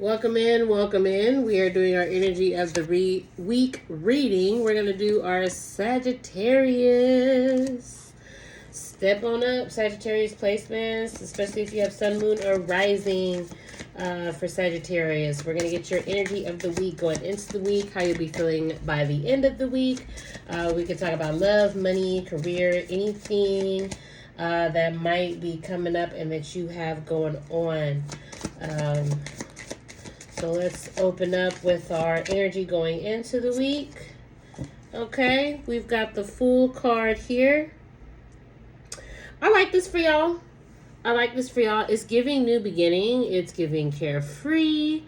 Welcome in, welcome in. We are doing our energy of the week reading. We're going to do our Sagittarius. Step on up, Sagittarius placements, especially if you have sun, moon, or rising for Sagittarius. We're going to get your energy of the week going into the week, how you'll be feeling by the end of the week. We can talk about love, money, career, anything that might be coming up and that you have going on. So let's open up with our energy going into the week. Okay, we've got the Fool card here. I like this for y'all. It's giving new beginning. It's giving carefree.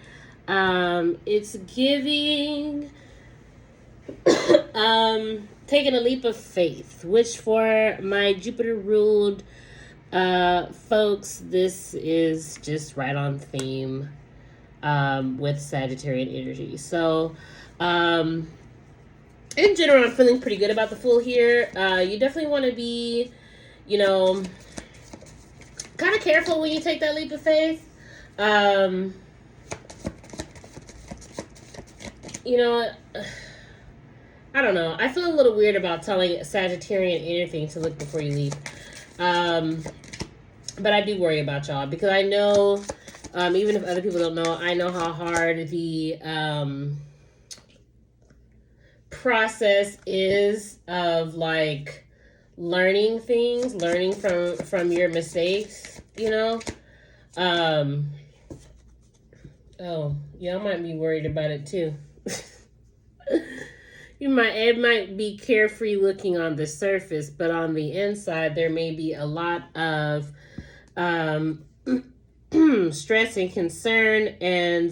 It's giving taking a leap of faith, which for my Jupiter ruled folks, this is just right on theme with Sagittarian energy. So in general, I'm feeling pretty good about the Fool here. You definitely want to be, kind of careful when you take that leap of faith. I don't know. I feel a little weird about telling Sagittarian anything to look before you leap. But I do worry about y'all because I know, even if other people don't know, I know how hard the process is of like learning things, learning from your mistakes, Oh, y'all might be worried about it too. It might be carefree looking on the surface, but on the inside there may be a lot of stress and concern, and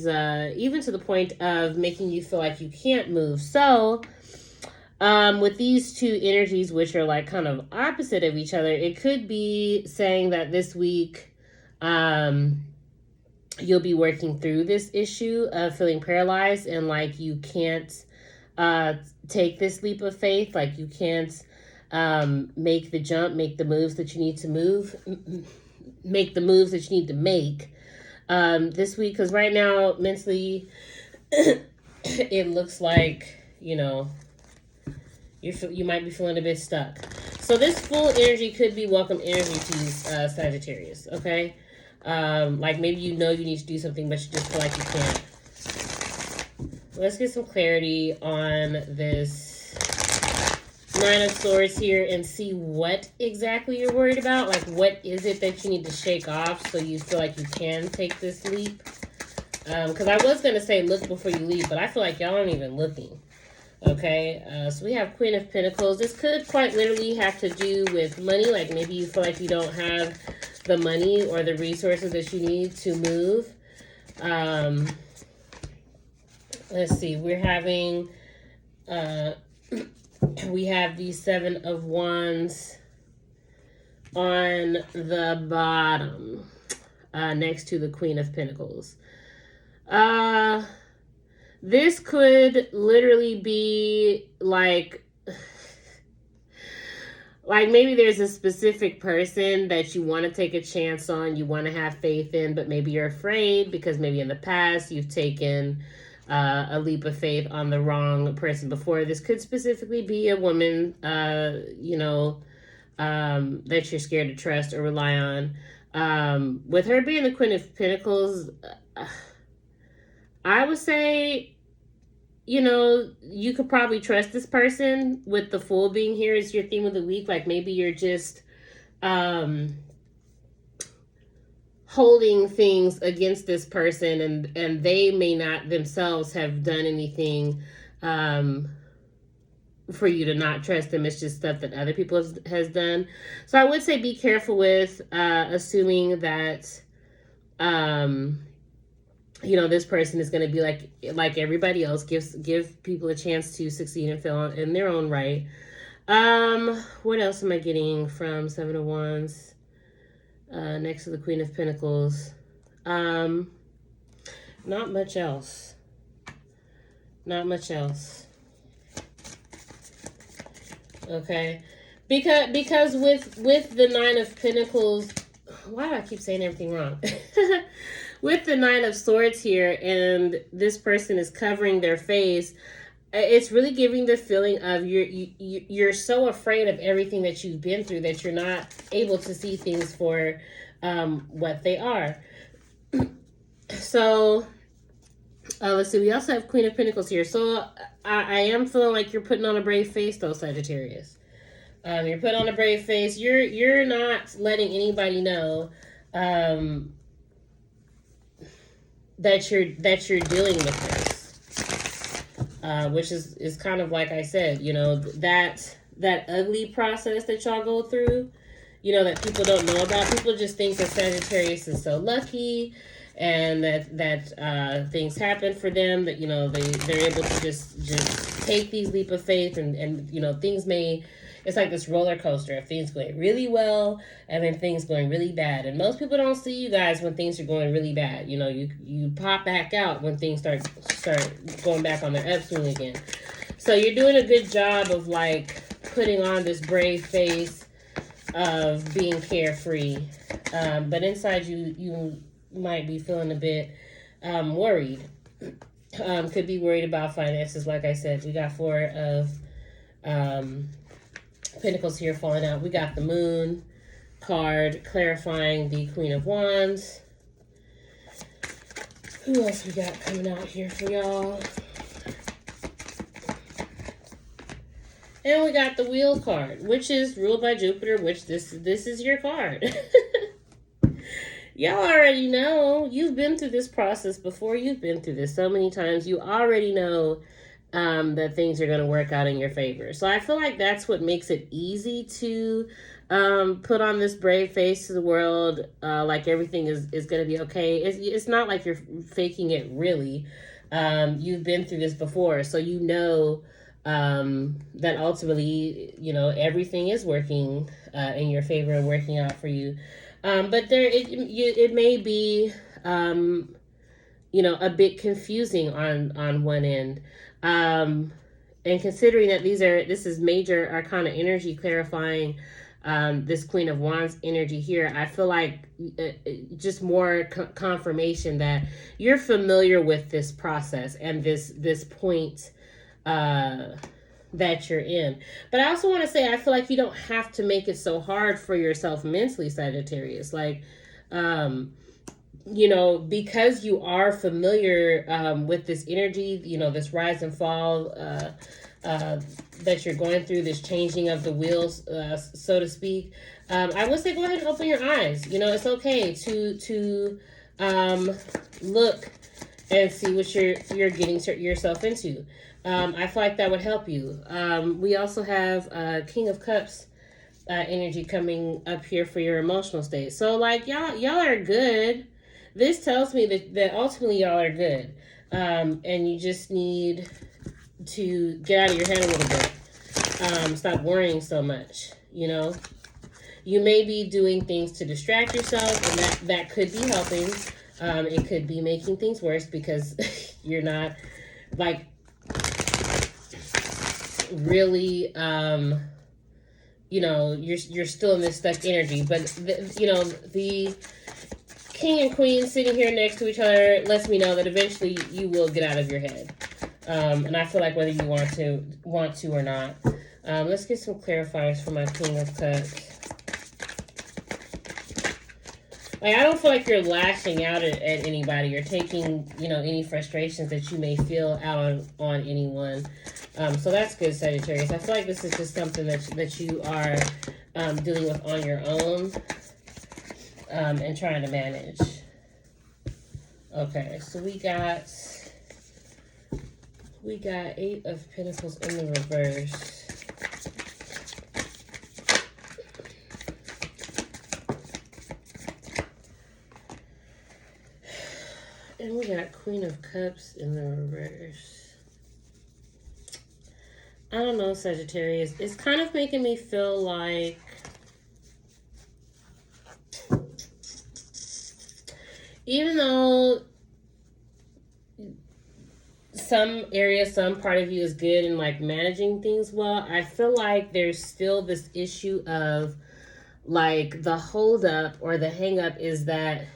even to the point of making you feel like you can't move. So with these two energies, which are like kind of opposite of each other, it could be saying that this week you'll be working through this issue of feeling paralyzed and like you can't take this leap of faith, like you can't make the jump, make the moves that you need to make the moves that you need to make this week. Because right now, mentally, it looks like, you might be feeling a bit stuck. So this Fool energy could be welcome energy to you, Sagittarius, okay? Like maybe you need to do something, but you just feel like you can't. Let's get some clarity on this Nine of Swords here and see what exactly you're worried about. Like, what is it that you need to shake off so you feel like you can take this leap? Because I was going to say look before you leap, but I feel like y'all aren't even looking. Okay, so we have Queen of Pentacles. This could quite literally have to do with money. Like maybe you feel like you don't have the money or the resources that you need to move. Let's see, we're having, we have the Seven of Wands on the bottom, next to the Queen of Pentacles. This could literally be like maybe there's a specific person that you want to take a chance on, you want to have faith in, but maybe you're afraid because maybe in the past you've taken a leap of faith on the wrong person before. This could specifically be a woman, that you're scared to trust or rely on. With her being the Queen of Pentacles, I would say, you could probably trust this person. With the Fool being here as your theme of the week, like maybe you're just holding things against this person, and they may not themselves have done anything for you to not trust them. It's just stuff that other people has done. So I would say be careful with assuming that this person is going to be like everybody else. Give people a chance to succeed and fail in their own right. What else am I getting from Seven of Wands next to the Queen of Pentacles? Not much else. Okay, because with the Nine of Pentacles, why do I keep saying everything wrong? with the Nine of Swords here, and this person is covering their face, it's really giving the feeling of you're so afraid of everything that you've been through that you're not able to see things for what they are. So let's see. We also have Queen of Pentacles here. So I am feeling like you're putting on a brave face, though, Sagittarius. You're putting on a brave face. You're not letting anybody know that you're dealing with this, which is kind of like I said, you know, that ugly process that y'all go through, you know, that people don't know about. People just think that Sagittarius is so lucky, and that things happen for them, that, you know, they're able to just take these leap of faith, and you know, things may. It's like this roller coaster of things going really well and then things going really bad. And most people don't see you guys when things are going really bad. You know, you pop back out when things start going back on their upswing again. So you're doing a good job of like putting on this brave face of being carefree. But inside you might be feeling a bit worried. Could be worried about finances. Like I said, we got 4 of Pentacles here falling out. We got the Moon card clarifying the Queen of Wands. Who else we got coming out here for y'all? And we got the Wheel card, which is ruled by Jupiter, which this is your card. Y'all already know. You've been through this process before. You've been through this so many times. You already know that things are going to work out in your favor. So I feel like that's what makes it easy to put on this brave face to the world, like everything is going to be okay. It's not like you're faking it, really. You've been through this before, so you know that ultimately, you know, everything is working in your favor and working out for you. But it may be, you know, a bit confusing on one end. And considering that this is major arcana energy clarifying this Queen of Wands energy here, I feel like just more confirmation that you're familiar with this process and this point that you're in. But I also want to say, I feel like you don't have to make it so hard for yourself mentally, Sagittarius. Like, you know, because you are familiar with this energy, you know, this rise and fall that you're going through, this changing of the wheels, so to speak. I would say go ahead and open your eyes. You know, it's okay to look and see what you're getting yourself into. I feel like that would help you. We also have King of Cups energy coming up here for your emotional state. So like y'all are good. This tells me that ultimately y'all are good. And you just need to get out of your head a little bit. Stop worrying so much, you know. You may be doing things to distract yourself, and that could be helping. It could be making things worse because you're not like really you know, you're still in this stuck energy. But you know, the King and Queen sitting here next to each other lets me know that eventually you will get out of your head. And I feel like whether you want to or not. Let's get some clarifiers for my King of Cups. Like, I don't feel like you're lashing out at anybody or taking, you know, any frustrations that you may feel out on anyone. So that's good, Sagittarius. I feel like this is just something that you are dealing with on your own and trying to manage. Okay, so we got 8 of Pentacles in the reverse. And we got Queen of Cups in the reverse. I don't know, Sagittarius. It's kind of making me feel like even though some area, some part of you is good in like managing things well, I feel like there's still this issue of like the hold up or the hang up is that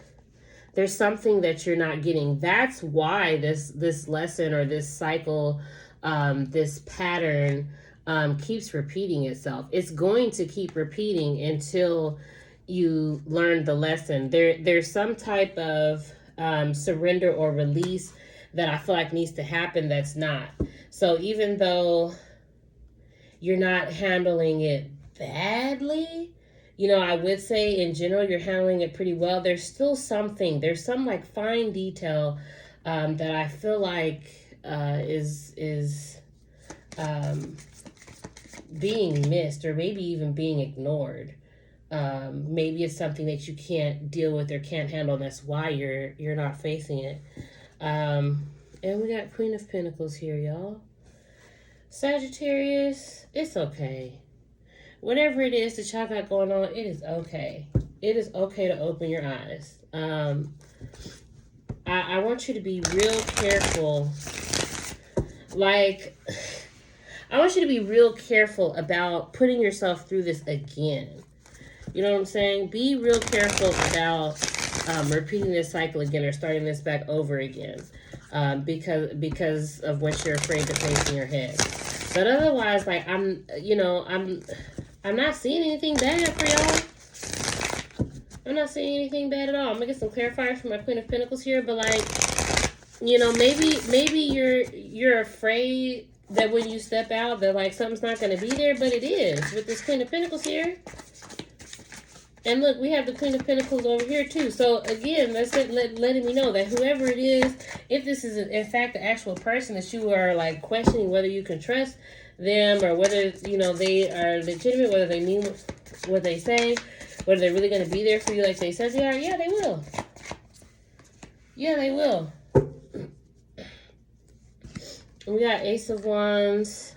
there's something that you're not getting. That's why this lesson or this cycle, this pattern, keeps repeating itself. It's going to keep repeating until you learn the lesson. There's some type of surrender or release that I feel like needs to happen that's not. So even though you're not handling it badly, I would say in general you're handling it pretty well. There's still there's some like fine detail that I feel like is being missed, or maybe even being ignored. Maybe it's something that you can't deal with or can't handle, and that's why you're not facing it. And we got Queen of Pentacles here, y'all. Sagittarius, it's okay. Whatever it is that y'all got going on, it is okay. It is okay to open your eyes. I want you to be real careful. Like, I want you to be real careful about putting yourself through this again. You know what I'm saying? Be real careful about repeating this cycle again or starting this back over again, because of what you're afraid to face in your head. But otherwise, like, I'm not seeing anything bad for y'all. I'm not seeing anything bad at all. I'm gonna get some clarifiers for my Queen of Pentacles here, but like, maybe you're afraid that when you step out that like something's not gonna be there, but it is with this Queen of Pentacles here. And look, we have the Queen of Pentacles over here too. So again, that's letting me know that whoever it is, if this is in fact the actual person that you are like questioning whether you can trust them or whether they are legitimate, whether they mean what they say, whether they're really going to be there for you like they said they are. Yeah, they will. Yeah, they will. We got Ace of Wands.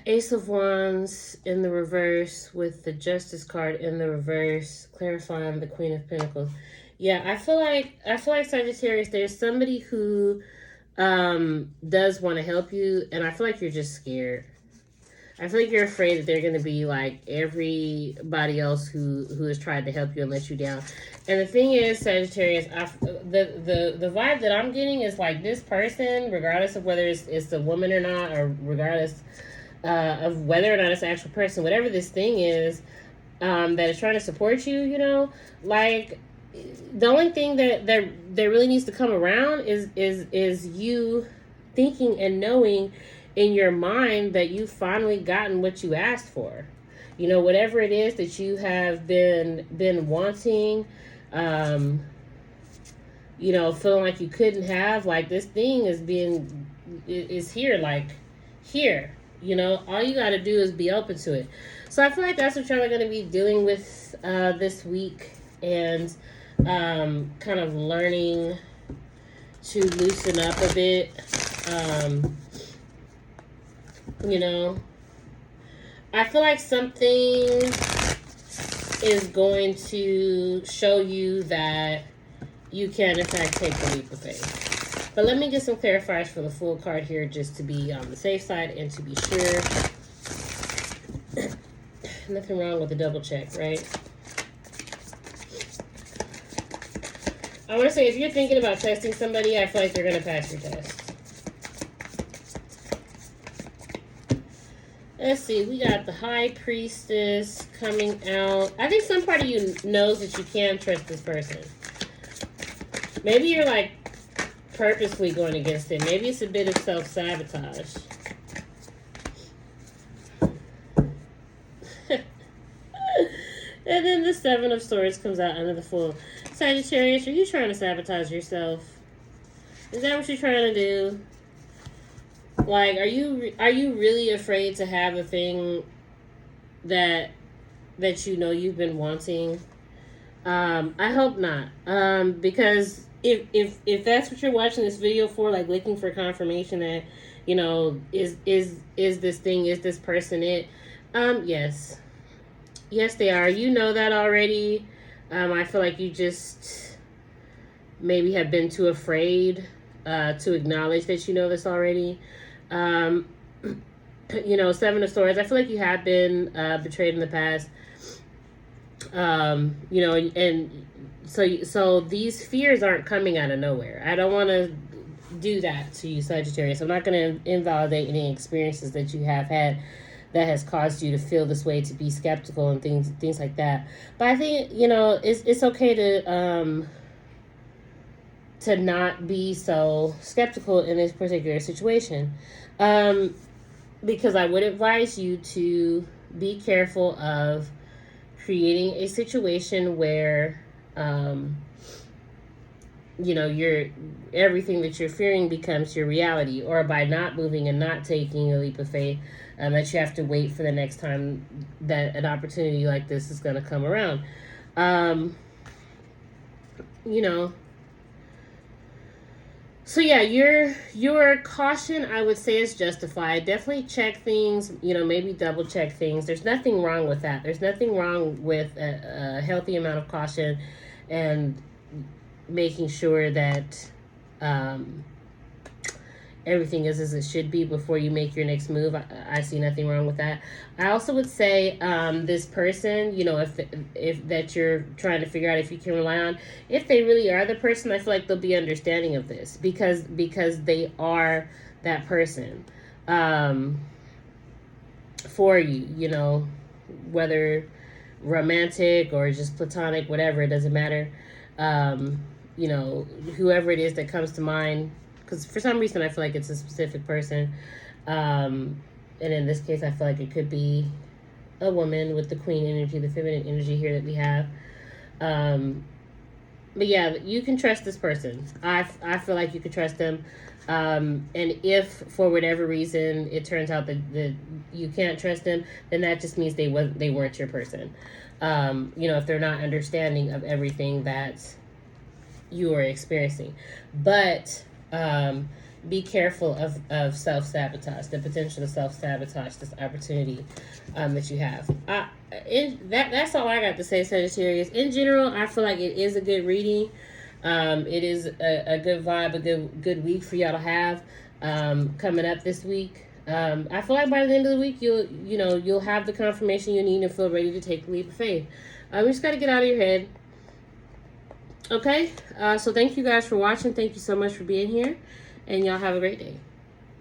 Ace of Wands in the reverse with the Justice card in the reverse, clarifying the Queen of Pentacles. Yeah, I feel like Sagittarius, there's somebody who does want to help you, and I feel like you're just scared. I feel like you're afraid that they're going to be like everybody else who has tried to help you and let you down. And the thing is, Sagittarius, the vibe that I'm getting is like this person, regardless of whether it's a woman or not, or regardless of whether or not it's an actual person, whatever this thing is that is trying to support you, like the only thing that really needs to come around is you thinking and knowing in your mind that you've finally gotten what you asked for. Whatever it is that you have been wanting, feeling like you couldn't have, like this thing is here, like here. All you got to do is be open to it. So I feel like that's what y'all are going to be dealing with this week, and kind of learning to loosen up a bit. I feel like something is going to show you that you can, in fact, take the leap of faith. But let me get some clarifiers for the full card here, just to be on the safe side and to be sure. Nothing wrong with a double check, right? I want to say, if you're thinking about testing somebody, I feel like they're going to pass your test. Let's see, we got the High Priestess coming out. I think some part of you knows that you can trust this person. Maybe you're like purposely going against it. Maybe it's a bit of self-sabotage. And then the Seven of Swords comes out under the Fool. Sagittarius, are you trying to sabotage yourself? Is that what you're trying to do? Like, are you really afraid to have a thing that you've been wanting? I hope not. Because if that's what you're watching this video for, like looking for confirmation that, is this thing, is this person it? Yes. Yes, they are. You know that already. I feel like you just maybe have been too afraid to acknowledge that you know this already. Seven of Swords. I feel like you have been betrayed in the past. You know, and so these fears aren't coming out of nowhere. I don't want to do that to you, Sagittarius. I'm not going to invalidate any experiences that you have had that has caused you to feel this way, to be skeptical and things like that. But I think, you know, it's okay to not be so skeptical in this particular situation. Because I would advise you to be careful of creating a situation where you know, everything that you're fearing becomes your reality, or by not moving and not taking a leap of faith, that you have to wait for the next time that an opportunity like this is going to come around. You know, so yeah, your caution, I would say, is justified. Definitely check things, you know, maybe double check things. There's nothing wrong with that. There's nothing wrong with a healthy amount of caution and making sure that everything is as it should be before you make your next move. I see nothing wrong with that. I also would say this person, you know, if that you're trying to figure out if you can rely on, if they really are the person, I feel like they'll be understanding of this because they are that person for you, you know, whether romantic or just platonic, whatever, it doesn't matter. You know, whoever it is that comes to mind, because for some reason I feel like it's a specific person. And in this case, I feel like it could be a woman with the queen energy, the feminine energy here that we have. But yeah, you can trust this person. I feel like you can trust them. And if for whatever reason it turns out that you can't trust them, then that just means they weren't your person. You know, if they're not understanding of everything that you are experiencing. But be careful of self-sabotage, the potential to self-sabotage this opportunity that you have. That's all I got to say, Sagittarius. In general, I feel like it is a good reading. It is a good vibe, a good week for y'all to have coming up this week. I feel like by the end of the week, you'll have the confirmation you need and feel ready to take the leap of faith. You just got to get out of your head. Okay, so thank you guys for watching. Thank you so much for being here, and y'all have a great day.